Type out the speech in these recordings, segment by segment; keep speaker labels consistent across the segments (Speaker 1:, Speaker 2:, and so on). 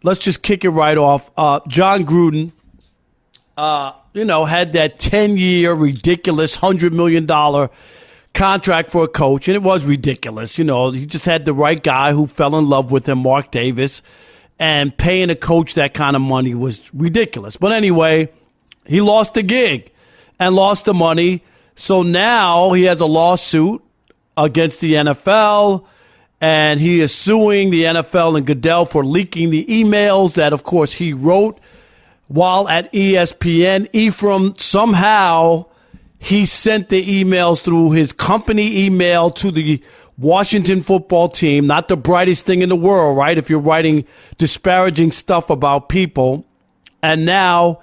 Speaker 1: let's just kick it right off. Jon Gruden, had that 10-year ridiculous $100 million contract for a coach, and it was ridiculous. He just had the right guy who fell in love with him, Mark Davis, and paying a coach that kind of money was ridiculous. But anyway, he lost the gig and lost the money. So now he has a lawsuit against the NFL, and he is suing the NFL and Goodell for leaking the emails that, of course, he wrote while at ESPN. Ephraim, somehow he sent the emails through his company email to the Washington football team. Not the brightest thing in the world, right? If you're writing disparaging stuff about people. And now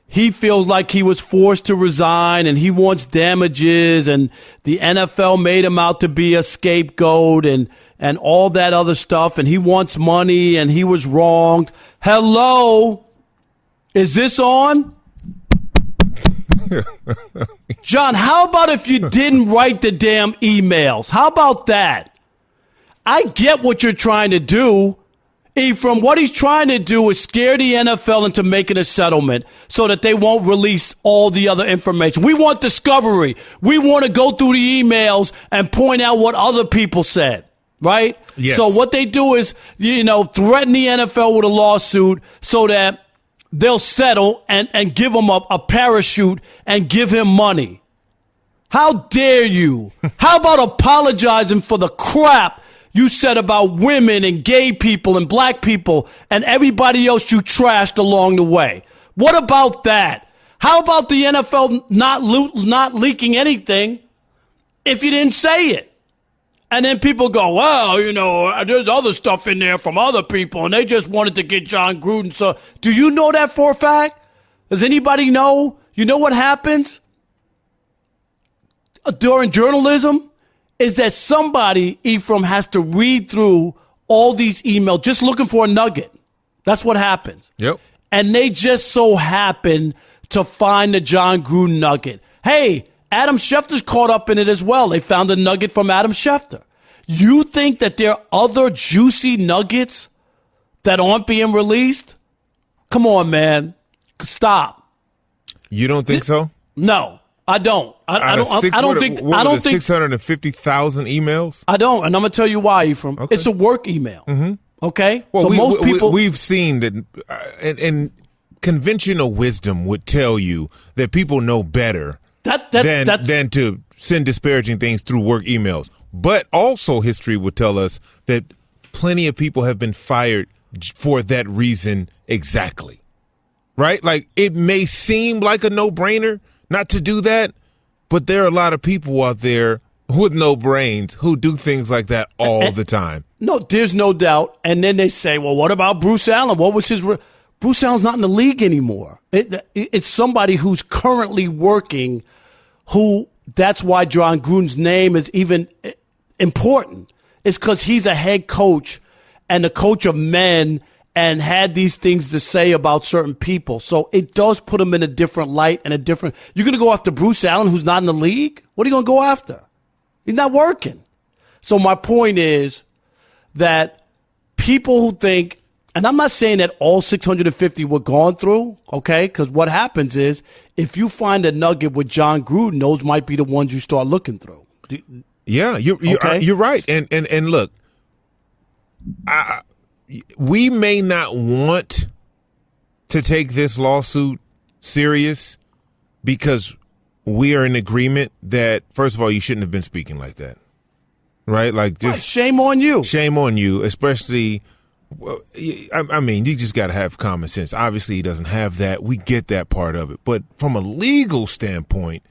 Speaker 1: he feels like he was forced to resign and he wants damages, and the NFL made him out to be a scapegoat and all that other stuff, and he wants money and he was wronged. Hello? Is this on? John, how about if you didn't write the damn emails? How about that? I get what you're trying to do. Ephraim, what he's trying to do is scare the NFL into making a settlement so that they won't release all the other information. We want discovery. We want to go through the emails and point out what other people said, right?
Speaker 2: Yes.
Speaker 1: So what they do is, threaten the NFL with a lawsuit so that they'll settle and give him a parachute and give him money. How dare you? How about apologizing for the crap you said about women and gay people and black people and everybody else you trashed along the way? What about that? How about the NFL not leaking anything if you didn't say it? And then people go, well, there's other stuff in there from other people, and they just wanted to get Jon Gruden. So do you know that for a fact? Does anybody know? You know what happens during journalism? Is that somebody, Ephraim, has to read through all these emails just looking for a nugget. That's what happens.
Speaker 2: Yep.
Speaker 1: And they just so happen to find the Jon Gruden nugget. Hey, Adam Schefter's caught up in it as well. They found a nugget from Adam Schefter. You think that there are other juicy nuggets that aren't being released? Come on, man. Stop.
Speaker 2: You don't think so?
Speaker 1: No. I don't. I don't think
Speaker 2: 650,000 emails.
Speaker 1: I don't, and I'm gonna tell you why, Ephraim. Okay. It's a work email. Mm-hmm. Okay.
Speaker 2: Well,
Speaker 1: so most people
Speaker 2: we've seen that, and conventional wisdom would tell you that people know better than to send disparaging things through work emails. But also, history would tell us that plenty of people have been fired for that reason exactly. Right? Like, it may seem like a no-brainer not to do that, but there are a lot of people out there with no brains who do things like that all the time.
Speaker 1: No, there's no doubt. And then they say, well, what about Bruce Allen? What was his Bruce Allen's not in the league anymore. It's somebody who's currently working who that's why Jon Gruden's name is even important. It's because he's a head coach and a coach of men and had these things to say about certain people. So it does put him in a different light and a different – you're going to go after Bruce Allen who's not in the league? What are you going to go after? He's not working. So my point is that people who think – and I'm not saying that all 650 were gone through, okay, because what happens is if you find a nugget with Jon Gruden, those might be the ones you start looking through.
Speaker 2: Yeah, you're right. And look, we may not want to take this lawsuit serious because we are in agreement that, first of all, you shouldn't have been speaking like that, right? Like, just
Speaker 1: right, shame on you.
Speaker 2: Shame on you, especially. I mean, you just got to have common sense. Obviously, he doesn't have that. We get that part of it, but from a legal standpoint,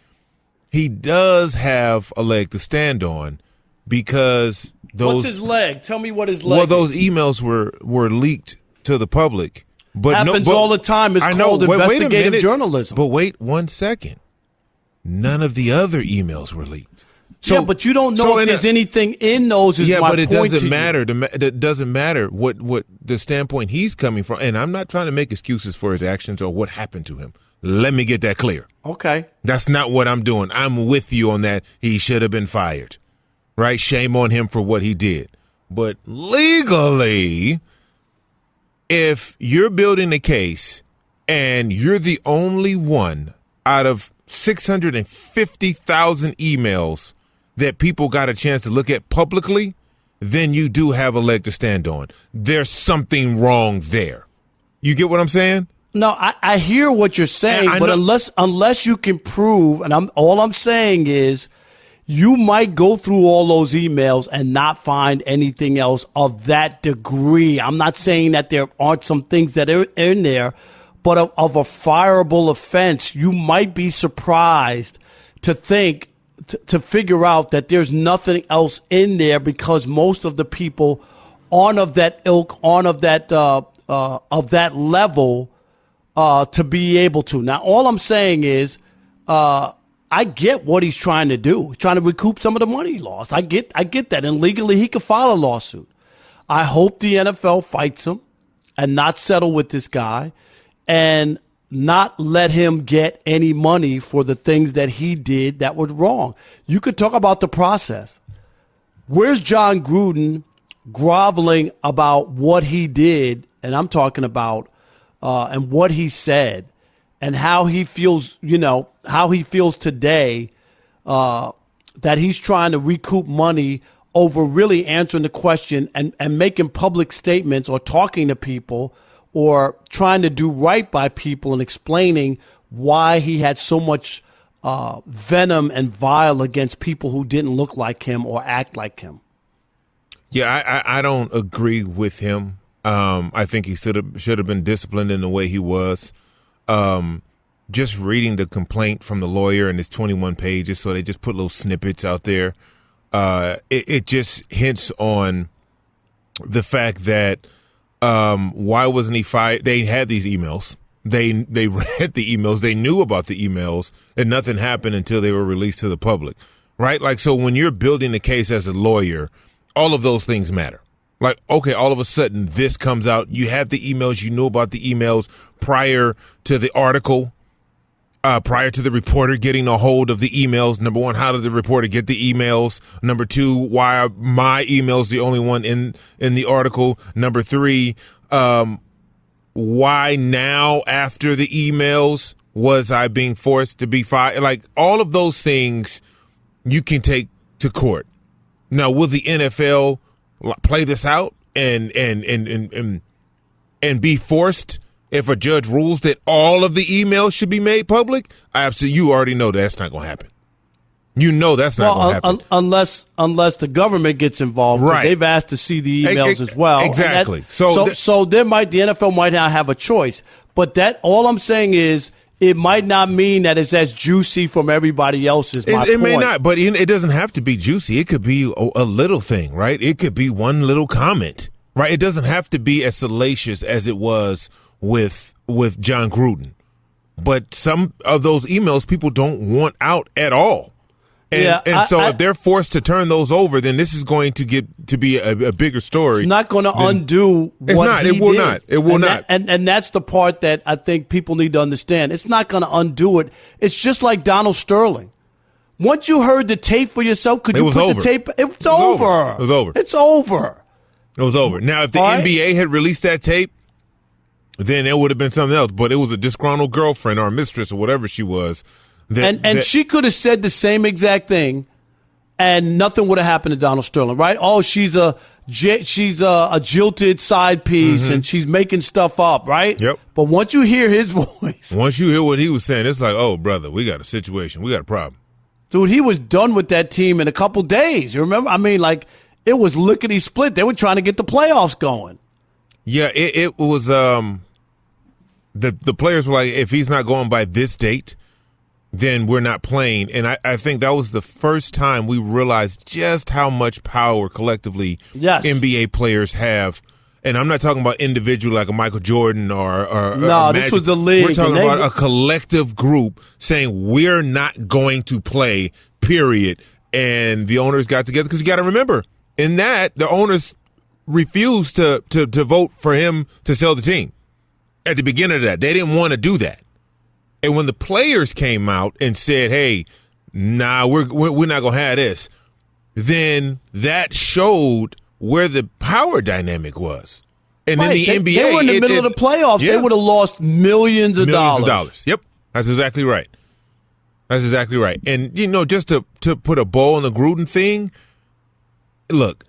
Speaker 2: he does have a leg to stand on because.
Speaker 1: What's his leg? Tell me what his leg is.
Speaker 2: Well, those emails were leaked to the public. But
Speaker 1: happens all the time. It's called investigative journalism.
Speaker 2: But wait 1 second. None of the other emails were leaked. So,
Speaker 1: yeah, but you don't know if there's anything in those.
Speaker 2: Yeah, but it doesn't matter. It doesn't matter what the standpoint he's coming from. And I'm not trying to make excuses for his actions or what happened to him. Let me get that clear.
Speaker 1: Okay.
Speaker 2: That's not what I'm doing. I'm with you on that. He should have been fired. Right? Shame on him for what he did. But legally, if you're building a case and you're the only one out of 650,000 emails that people got a chance to look at publicly, then you do have a leg to stand on. There's something wrong there. You get what I'm saying?
Speaker 1: No, I hear what you're saying, but unless you can prove, and all I'm saying is you might go through all those emails and not find anything else of that degree. I'm not saying that there aren't some things that are in there, but of a fireable offense, you might be surprised to think, to figure out that there's nothing else in there because most of the people aren't of that ilk, aren't of that level to be able to. Now, all I'm saying is I get what he's trying to do. He's trying to recoup some of the money he lost. I get that. And legally, he could file a lawsuit. I hope the NFL fights him and not settle with this guy and not let him get any money for the things that he did that was wrong. You could talk about the process. Where's Jon Gruden groveling about what he did, and I'm talking about and what he said and how he feels, how he feels today that he's trying to recoup money over really answering the question and making public statements or talking to people or trying to do right by people and explaining why he had so much venom and vile against people who didn't look like him or act like him.
Speaker 2: Yeah, I don't agree with him. I think he should have been disciplined in the way he was. Just reading the complaint from the lawyer and it's 21 pages, so they just put little snippets out there. It just hints on the fact that why wasn't he fired? They had these emails. They read the emails. They knew about the emails, and nothing happened until they were released to the public, right? Like, so when you're building a case as a lawyer, all of those things matter. Like, okay, all of a sudden this comes out. You have the emails. You knew about the emails prior to the article, prior to the reporter getting a hold of the emails. Number one, how did the reporter get the emails? Number two, why are my emails the only one in the article? Number three, why now after the emails was I being forced to be fired? Like, all of those things you can take to court. Now, will the NFL play this out and be forced if a judge rules that all of the emails should be made public? Absolutely. You already know that's not going to happen. You know that's not going to happen.
Speaker 1: Unless the government gets involved. Right. They've asked to see the emails as well.
Speaker 2: Exactly.
Speaker 1: So the NFL might not have a choice. But all I'm saying is it might not mean that it's as juicy from everybody else's.
Speaker 2: It may not, but it doesn't have to be juicy. It could be a little thing, right? It could be one little comment, right? It doesn't have to be as salacious as it was with Jon Gruden. But some of those emails people don't want out at all. And if they're forced to turn those over, then this is going to get to be a bigger story.
Speaker 1: It's not going to undo what he did.
Speaker 2: It will not.
Speaker 1: And that's the part that I think people need to understand. It's not going to undo it. It's just like Donald Sterling. Once you heard the tape for yourself, could you put the tape? It's over.
Speaker 2: It was over.
Speaker 1: It's over.
Speaker 2: It was over. Now, if the NBA had released that tape, then it would have been something else. But it was a disgruntled girlfriend or mistress or whatever she was. She could have said the same exact thing, and nothing would have happened to Donald Sterling, right? Oh, she's a jilted side piece, and she's making stuff up, right? Yep.
Speaker 1: But once you hear his voice,
Speaker 2: once you hear what he was saying, it's like, oh, brother, we got a situation, we got a problem,
Speaker 1: dude. He was done with that team in a couple days. You remember? I mean, like, it was lickety split. They were trying to get the playoffs going.
Speaker 2: Yeah, it was. The players were like, if he's not going by this date, then we're not playing. And I think that was the first time we realized just how much power collectively NBA players have. And I'm not talking about individual like a Michael Jordan or
Speaker 1: this was the league.
Speaker 2: We're talking about a collective group saying we're not going to play, period. And the owners got together because you got to remember, in that, the owners refused to vote for him to sell the team. At the beginning of that, they didn't want to do that. And when the players came out and said, hey, nah, we're not going to have this, then that showed where the power dynamic was. And
Speaker 1: right.
Speaker 2: in the NBA,
Speaker 1: they were in the middle of the playoffs.
Speaker 2: Yeah.
Speaker 1: They would have lost millions of dollars.
Speaker 2: Yep, that's exactly right. That's exactly right. And, just to put a bow on the Gruden thing, look,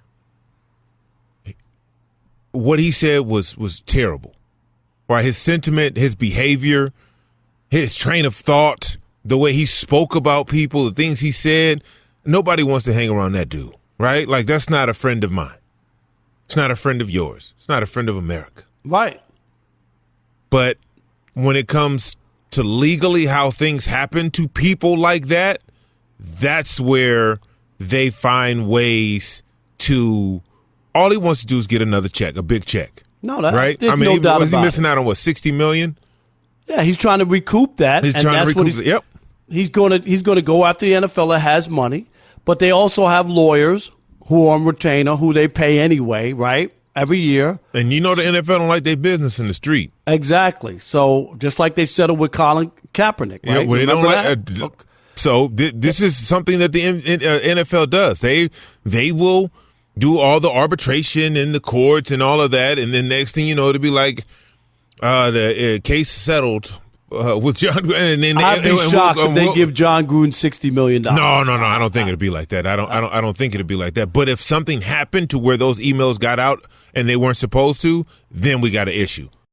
Speaker 2: what he said was terrible. Right? His sentiment, his behavior, his train of thought, the way he spoke about people, the things he said, nobody wants to hang around that dude, right? Like, that's not a friend of mine. It's not a friend of yours. It's not a friend of America.
Speaker 1: Right.
Speaker 2: But when it comes to legally how things happen to people like that, that's where they find ways to. All he wants to do is get another check, a big check.
Speaker 1: No,
Speaker 2: right?
Speaker 1: There's no doubt
Speaker 2: was he
Speaker 1: about
Speaker 2: missing
Speaker 1: it.
Speaker 2: out on what, $60 million?
Speaker 1: Yeah, he's trying to recoup that.
Speaker 2: He's trying to recoup it. Yep.
Speaker 1: He's going to go after the NFL that has money, but they also have lawyers who are on retainer who they pay anyway, right? Every year.
Speaker 2: And the NFL don't like their business in the street.
Speaker 1: Exactly. So just like they settled with Colin Kaepernick, right?
Speaker 2: Yeah, well, they don't like. So this is something that the NFL does. They will do all the arbitration in the courts and all of that, and then next thing you know, it'll be like the case settled with Jon Gruden. And then
Speaker 1: I'd be shocked if they give Jon Gruden $60 million.
Speaker 2: No. I don't think it'll be like that. I don't think it'll be like that. But if something happened to where those emails got out and they weren't supposed to, then we got an issue.